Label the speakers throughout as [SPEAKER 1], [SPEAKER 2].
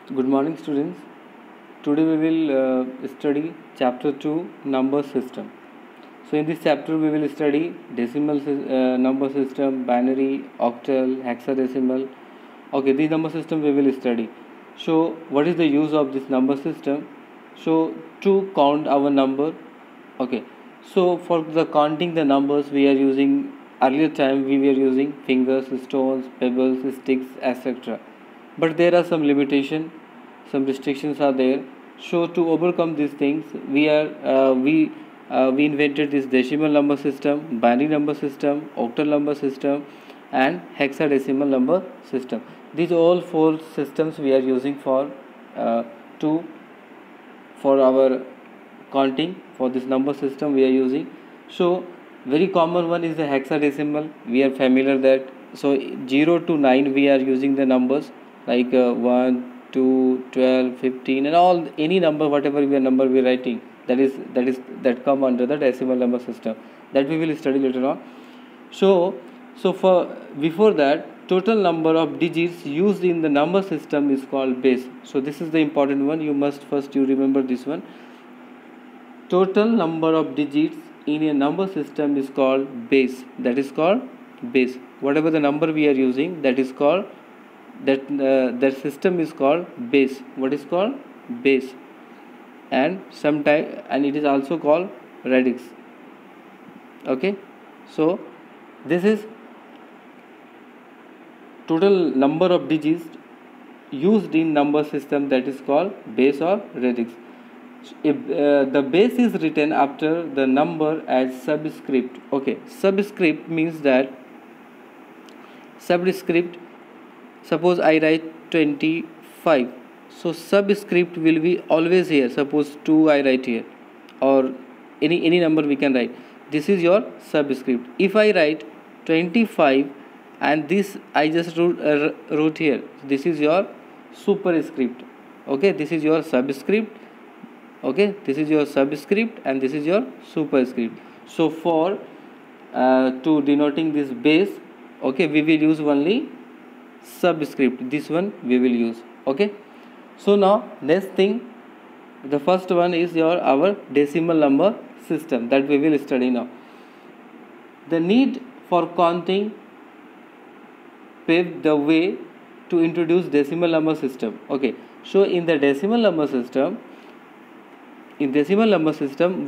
[SPEAKER 1] Good morning, students. Today we will study chapter 2 number system. So in this chapter we will study decimal number system, binary, octal, hexadecimal. Okay, this number system we will study. So what is the use of this number system? So to count our number. Okay, so for the counting the numbers we are using, earlier time we were using fingers, stones, pebbles, sticks, etc. But there are some limitation, some restrictions are there. So to overcome these things we invented this decimal number system, binary number system, octal number system, and hexadecimal number system. These all four systems we are using to for our counting. For this number system we are using. So very common one is the hexadecimal. We are familiar that. So 0 to 9 we are using the numbers like 1, 2, 12, 15, and all any number, whatever we are number we are writing, that come under the decimal number system, that we will study later on. So for before that, total number of digits used in the number system is called base. So this is the important one. You must first you remember this one. Total number of digits in a number system is called base. That is called base. Whatever the number we are using, that is called that system is called base. What is called base? And it is also called radix. Okay, so this is total number of digits used in number system, that is called base or radix. If the base is written after the number as subscript. Okay, subscript means that subscript, suppose I write 25, so subscript will be always here. Suppose 2 I write here, or any number we can write. This is your subscript. If I write 25 and this I just wrote here, this is your superscript. Okay, this is your subscript. Okay, this is your subscript and this is your superscript. So for to denoting this base, okay, we will use only subscript. This one we will use. Okay, so now next thing, the first one is our decimal number system, that we will study now. The need for counting paved the way to introduce decimal number system. Okay, so in the decimal number system,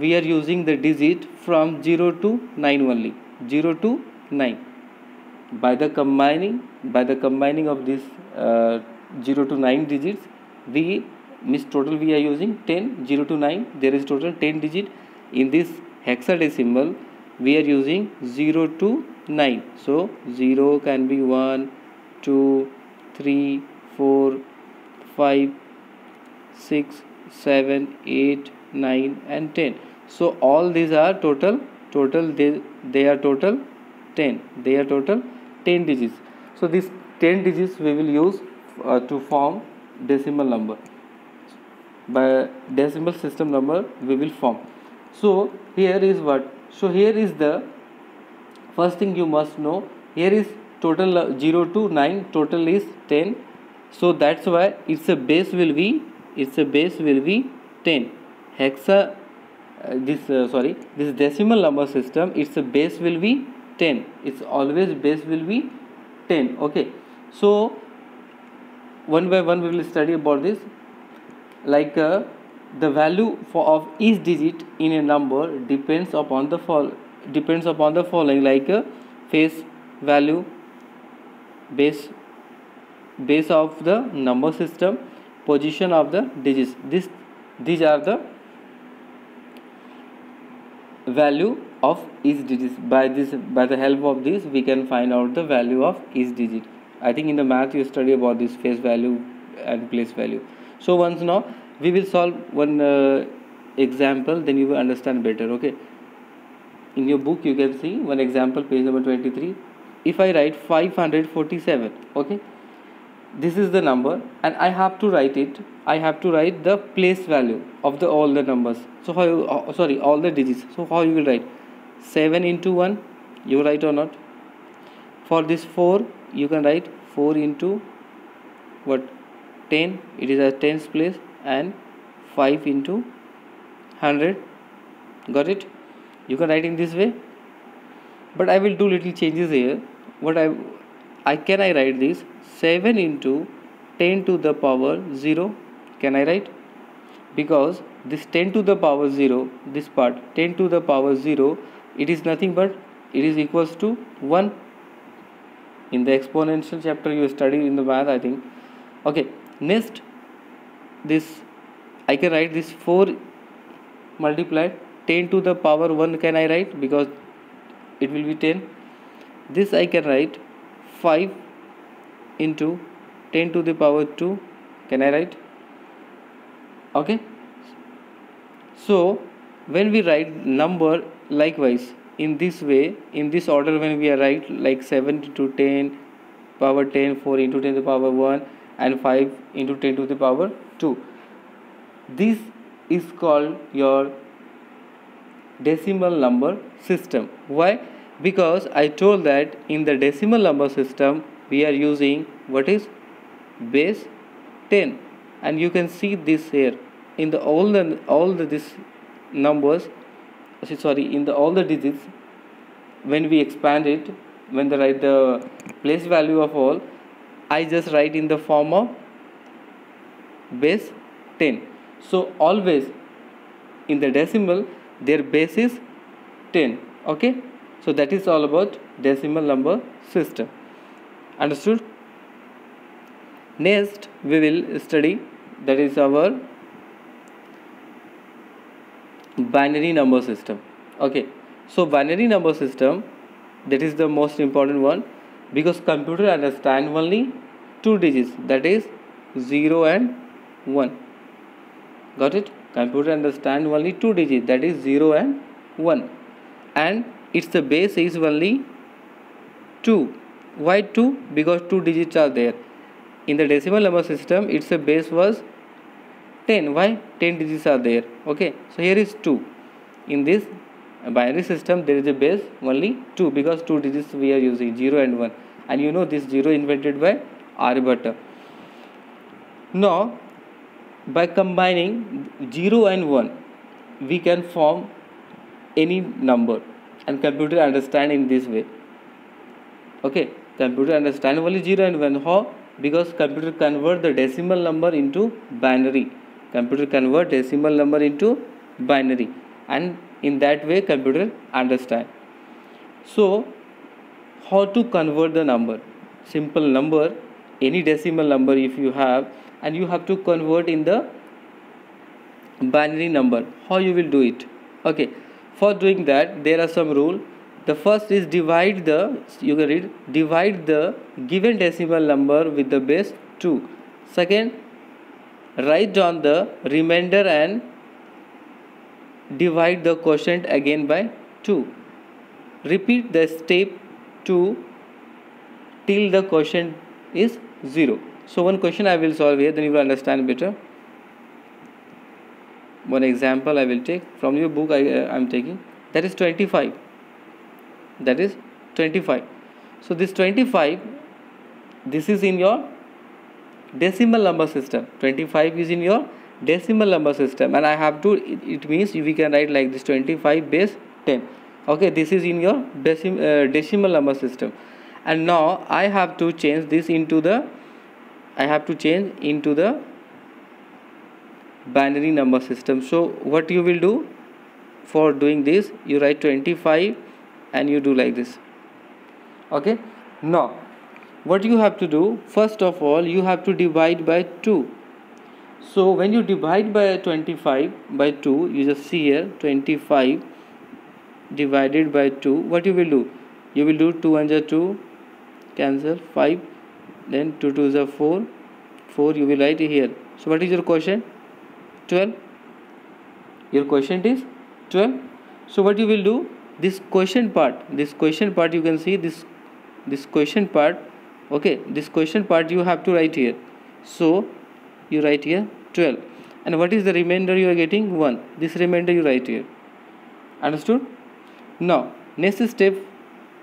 [SPEAKER 1] we are using the digit from 0 to 9 only. 0 to 9. By the combining of this 0 to 9 digits, total we are using 10. 0 to 9, there is total 10 digit. In this hexadecimal we are using 0 to 9. So 0 can be 1, 2, 3, 4, 5, 6, 7, 8, 9 and 10. So all these are total they are total 10. They are total 10 digits. So these 10 digits we will use to form decimal number. By decimal system number we will form. So here is what? So here is the first thing you must know. Here is total 0 to 9, total is 10. So that's why its base will be 10. This decimal number system, its base will be 10. Its always base will be 10. Okay, so one by one we will study about this. Like the value of each digit in a number depends upon the following, like face value, base of the number system, position of the digits. These are the value of each digit. By the help of this we can find out the value of each digit. I think in the math you study about this face value and place value. So once now we will solve one example, then you will understand better. Okay, in your book you can see one example, page number 23. If I write 547, okay, this is the number and I have to write the place value of all the numbers. So all the digits. So how you will write? 7 into 1 you write or not? For this 4 you can write 4 into what? 10, it is at tens place, and 5 into 100. Got it? You can write in this way, but I will do little changes here. What I can I write this 7 into 10 to the power 0. Can I write? Because this 10 to the power 0, this part 10 to the power 0, it is nothing but it is equals to 1. In the exponential chapter you studied in the math, I think. Okay, next, this I can write this 4 multiplied 10 to the power 1. Can I write? Because it will be 10. This I can write 5 into 10 to the power 2. Can I write? Okay, so when we write number likewise in this way, in this order, when we are write like 7 into 10 power 10, 4 into 10 to the power 1, and 5 into 10 to the power 2, this is called your decimal number system. Why? Because I told that in the decimal number system we are using what is base 10, and you can see this here in the all the this numbers, sorry, in the all the digits, when we expand it, when they write the place value of all, I just write in the form of base 10. So always in the decimal their base is 10. Okay, so that is all about decimal number system. Understood? Next we will study, that is our binary number system. Okay, so binary number system, that is the most important one, because computer understand only 2 digits, that is 0 and 1. Got it? Computer understand only 2 digits, that is 0 and 1, and its the base is only 2. Why 2? Because 2 digits are there. In the decimal number system its a base was 10. Why? 10 digits are there. Okay, so here is 2. In this binary system there is a base only 2, because 2 digits we are using, 0 and 1, and you know this 0 invented by Aryabhatta. Now by combining 0 and 1 we can form any number, and computer understand in this way. Okay, computer understand only 0 and 1. How? Because computer convert the decimal number into binary. Computer convert decimal number into binary, and in that way computer understand. So how to convert the number? Simple number, any decimal number if you have, and you have to convert in the binary number. How you will do it? Okay, for doing that there are some rule. The first is divide the, you can read, divide the given decimal number with the base 2. Second, write down the remainder and divide the quotient again by 2. Repeat the step 2 till the quotient is 0. So one question I will solve here, then you will understand better. One example I will take from your book, I am taking, that is 25. That is 25. So this 25, this is in your decimal number system. 25 is in your decimal number system, and I have to, it means we can write like this, 25 base 10. Okay, this is in your decimal number system, and now I have to change this into the, binary number system. So what you will do for doing this, you write 25 and you do like this. Okay, now what you have to do, first of all you have to divide by 2. So when you divide by 25 by 2, you just see here 25 divided by 2, what you will do? You will do 2 1 is 2, cancel 5, then 2 2 is 4, 4 you will write here. So what is your quotient? 12. Your quotient is 12. So what you will do, this quotient part you can see this quotient part. Okay, this quotient part you have to write here. So you write here 12, and what is the remainder you are getting? 1. This remainder you write here. Understood? Now next step,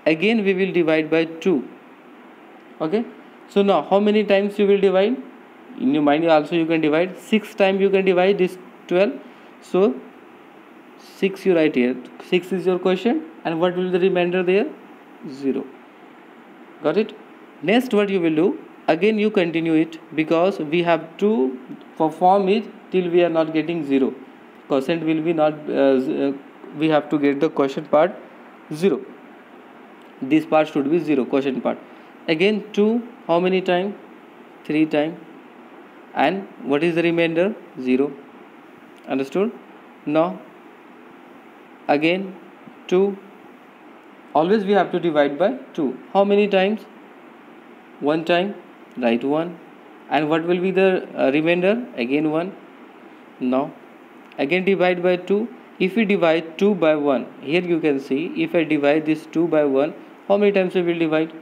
[SPEAKER 1] again we will divide by 2. Okay, so now how many times you will divide? in your mind also you can divide 6 times, you can divide this 12. So 6 you write here, 6 is your question, and what will be the remainder there? 0. Got it? Next what you will do, again you continue it, because we have to perform it till we are not getting 0. Quotient will be not we have to get the quotient part 0. This part should be 0, quotient part. Again 2, how many time? 3 time. And what is the remainder? 0. Understood? Now again 2, always we have to divide by 2. How many times? 1 time, write 1. And what will be the remainder? Again 1. Now again divide by 2. If we divide 2 by 1, here you can see, if I divide this 2 by 1, how many times we will divide?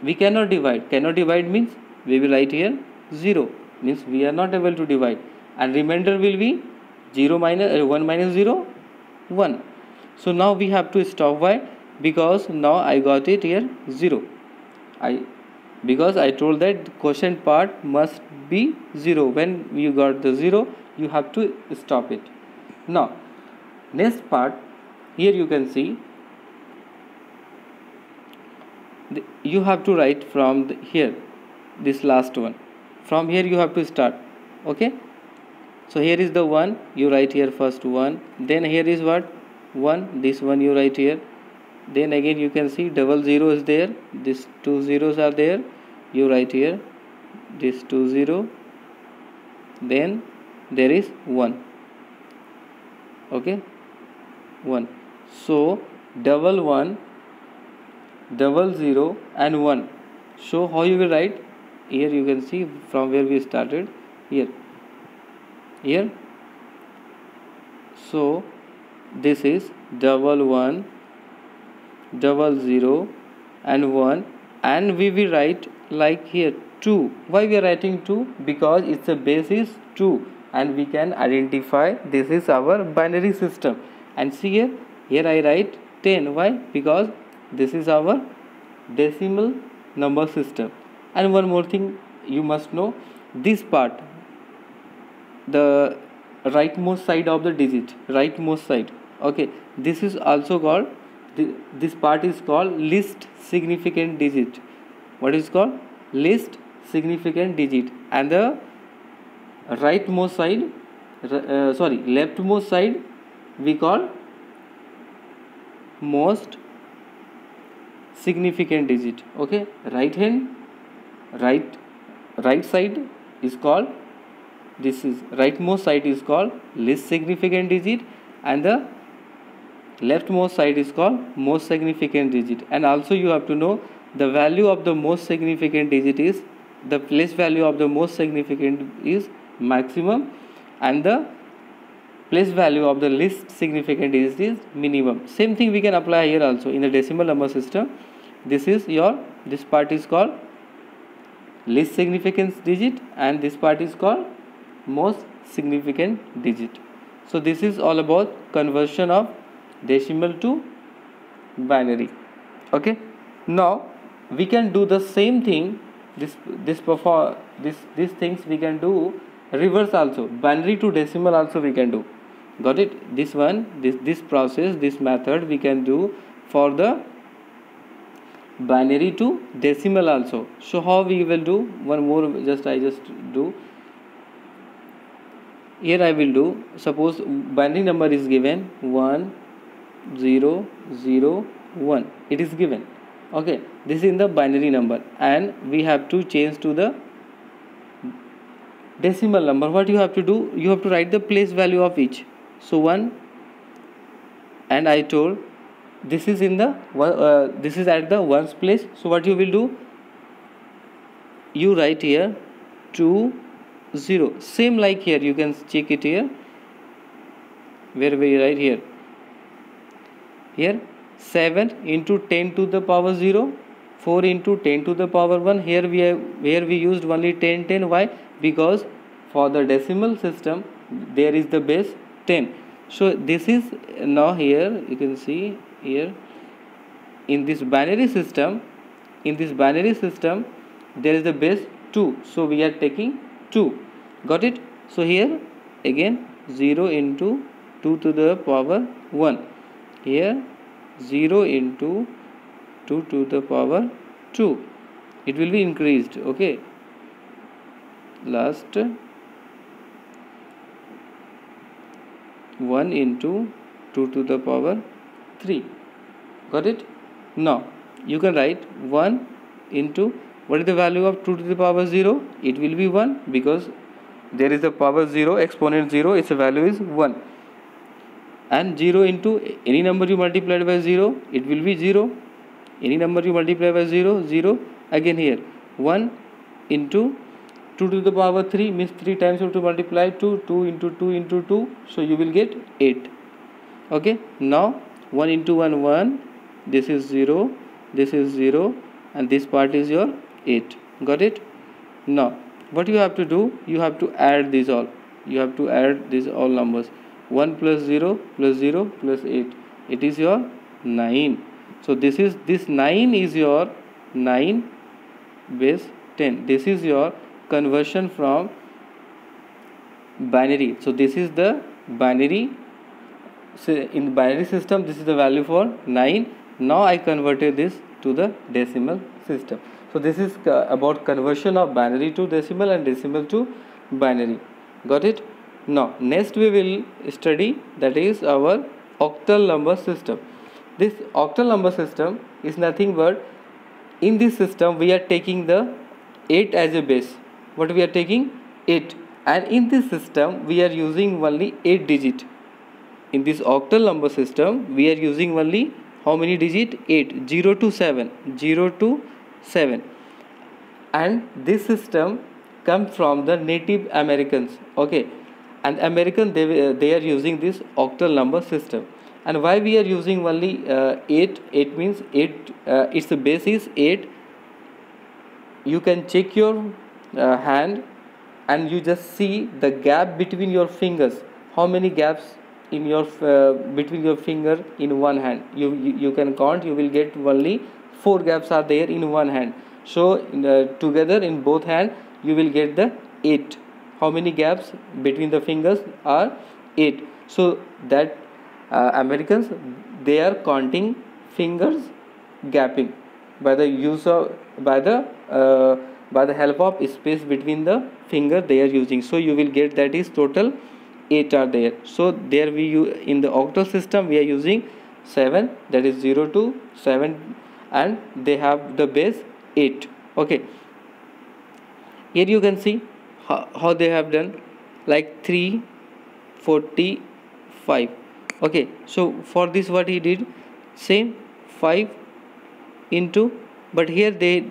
[SPEAKER 1] We cannot divide. Cannot divide means we will write here 0, means we are not able to divide, and remainder will be 0 minus 1 minus 0, 1. So now we have to stop. Why? Because now I got it here 0. Because I told that quotient part must be 0. When you got the 0, you have to stop it. Now next part, here you can see, you have to write from here, this last one. From here you have to start. Okay, so here is the 1, you write here first 1, then here is what? 1, this one you write here, then again you can see double 0 is there, these 2 zeros are there, you write here this 2 0, then there is 1. Okay, 1. So double 1, double 0 and 1. So how you will write? Here you can see from where we started, here. So this is double 1, double 0 and 1, and we will write like here 2. Why we are writing 2? Because its a base is 2, and we can identify this is our binary system. And see here I write 10. Why? Because this is our decimal number system. And one more thing you must know, this part, the rightmost side of the digit, rightmost side, okay, this is also called, this part is called least significant digit. What is called? Least significant digit. And the rightmost side, leftmost side we call most significant digit. Okay, right side is called, this is rightmost side is called least significant digit, and the leftmost side is called most significant digit. And also you have to know the value of the most significant digit is, the place value of the most significant is maximum, and the place value of the least significant digit is minimum. Same thing we can apply here also in the decimal number system. This is your, this part is called least significant digit, and this part is called most significant digit. So this is all about conversion of decimal to binary. Okay, now we can do the same thing, these things we can do reverse also, binary to decimal also we can do. Got it? This one, this process, this method we can do for the binary to decimal also. So how we will do? One more, I just do. Here I will do, suppose binary number is given 1 0 0 1, it is given. Okay, this is in the binary number, and we have to change to the decimal number. What you have to do? You have to write the place value of each. So 1, and I told this is in the this is at the ones place. So what you will do? You write here 2 0, same like here, you can check it here, where we write here 7 into 10 to the power 0, 4 into 10 to the power 1. Here we used only 10 10. Why? Because for the decimal system there is the base 10. So this is, now here you can see here in this binary system, there is the base 2, so we are taking 2. Got it? So here again 0 into 2 to the power 1, here 0 into 2 to the power 2, it will be increased. Okay, last 1 into 2 to the power 3. Got it? Now you can write 1 into, what is the value of 2 to the power 0? It will be 1, because there is the power 0, exponent 0, its value is 1. And 0 into any number you multiplied by 0, it will be 0. Any number you multiply by 0, 0. Again here 1 into 2 to the power 3 means 3 times you have to multiply 2, 2 into 2 into 2, so you will get 8. Okay, now 1 into 1, 1, this is 0, this is 0, and this part is your 8. Got it? Now what you have to do, you have to add these all, you have to add these all numbers. 1 plus 0 plus 0 plus 8, it is your 9. So this 9 is your 9 base 10. This is your conversion from binary. So this is the binary. So in the binary system, this is the value for 9. Now I converted this to the decimal system. So this is about conversion of binary to decimal and decimal to binary. Got it? Now next we will study, that is our octal number system. This octal number system is nothing but, in this system we are taking the 8 as a base. What we are taking? 8. And in this system we are using only 8 digit. In this octal number system we are using only how many digit? 8. 0 to 7. 0 to 7. And this system comes from the Native Americans. Okay, and American, they are using this octal number system. And why we are using only 8? 8 means 8, its base is 8. You can check your hand and you just see the gap between your fingers. How many gaps in your between your finger in one hand? You can count. You will get only 4 gaps are there in one hand. So together in both hand you will get the 8. How many gaps between the fingers are? 8. So that Americans, they are counting fingers gapping by the use of by the help of space between the finger they are using. So you will get that is total 8 are there. So there in the octal system we are using 7, that is 0 to 7, and they have the base 8. Okay, here you can see how they have done, like 345. Okay, so for this what he did, same 5 into, but here they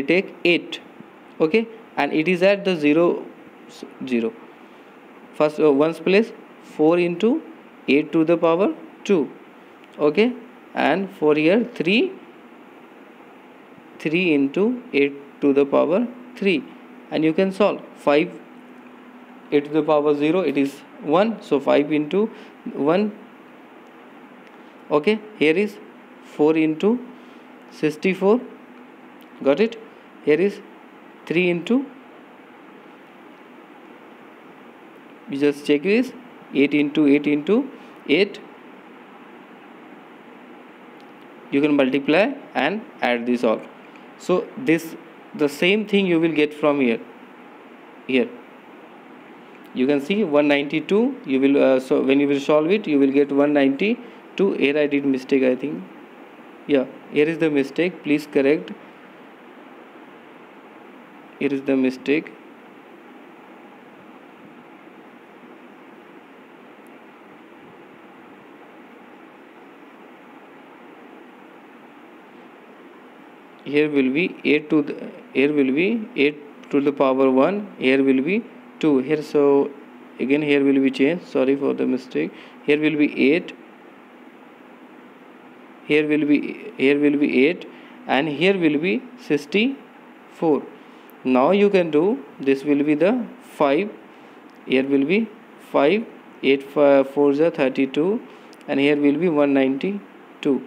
[SPEAKER 1] take 8. Okay, and it is at the 0 0. First ones place 4 into 8 to the power 2. Okay, and for here 3 into 8 to the power 3, and you can solve 5 8 to the power 0, it is 1, so 5 into 1. Okay, here is 4 into 64. Got it? Here is 3 into, you just check this, 8 into 8 into 8. You can multiply and add this all. So this, the same thing you will get from here. Here you can see 192. You will so when you will solve it, you will get 192. Here I did mistake, I think. Yeah, here is the mistake. Please correct. Here is the mistake. Here will be 8 to the, here will be 8 to the power 1. Here will be 2 here. So again here will be changed. Sorry for the mistake. Here will be 8. Here will be 8, and here will be 64. Now you can do, this will be the 5. Here will be 5. 8 4 is 32, and here will be 192.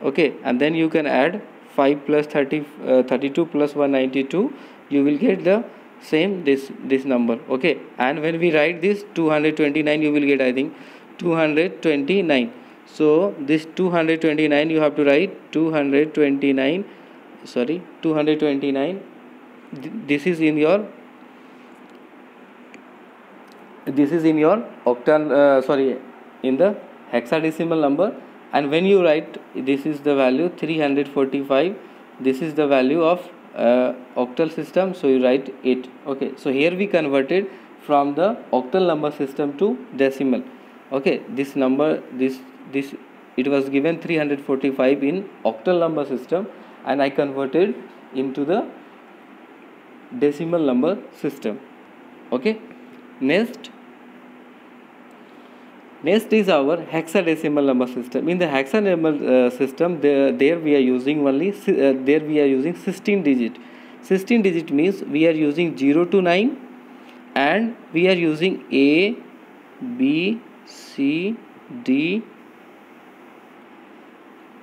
[SPEAKER 1] Okay, and then you can add 5 plus 32 plus 192, you will get the same this number. Okay, and when we write this 229, you will get, I think, 229. So this 229 you have to write 229, sorry, 229. This is in your octal, sorry, in the hexadecimal number. And when you write, this is the value 345, this is the value of octal system, so you write it. Okay, so here we converted from the octal number system to decimal. Okay, this number, this it was given 345 in octal number system, and I converted into the decimal number system. Okay, next is our hexadecimal number system. In the hexadecimal system, there we are using only 16 digit. 16 digit means we are using 0 to 9, and we are using A, B, C, D,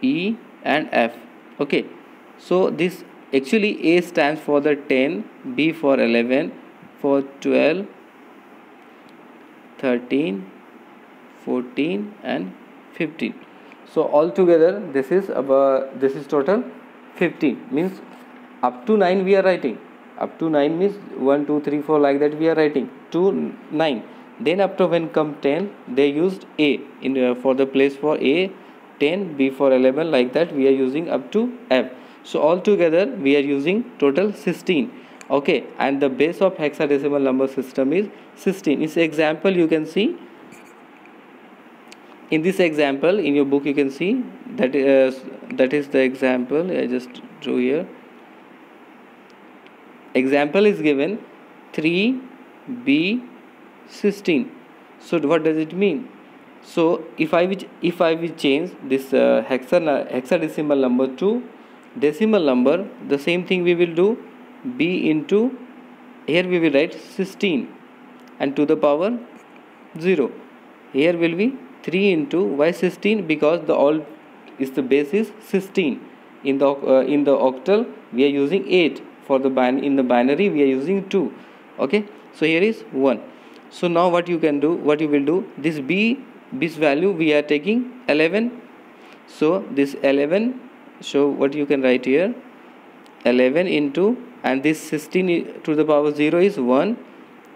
[SPEAKER 1] E and F. Okay, so this actually A stands for the 10, B for 11, for 12, 13, 14 and 15. So altogether this is total 15, means up to 9 we are writing. Up to 9 means 1 2 3 4 like that we are writing to 9. Then after when come 10, they used A in for the place for A, 10, B for 11, like that we are using up to F. So altogether we are using total 16. Okay, and the base of hexadecimal number system is 16. This example you can see. In this example, in your book you can see that is the example I just drew here. Example is given 3B16. So what does it mean? So if I will change this hexadecimal number to decimal number, the same thing we will do. B into, here we will write 16 and to the power 0. Here will be 3 into, why 16? Because the base is 16. In the octal we are using 8. For the in the binary we are using 2. Okay, so here is 1. So now what you will do, this B's value we are taking 11. So this 11, so what you can write here, 11 into, and this 16 to the power 0 is 1,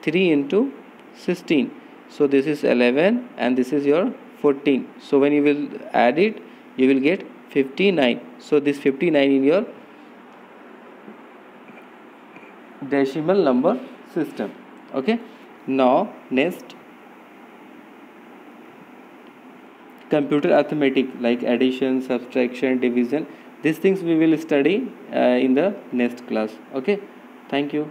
[SPEAKER 1] 3 into 16. So this is 11 and this is your 14. So when you will add it, you will get 59. So this 59 in your decimal number system. Okay, now next, computer arithmetic like addition, subtraction, division. These things we will study in the next class. Okay, thank you.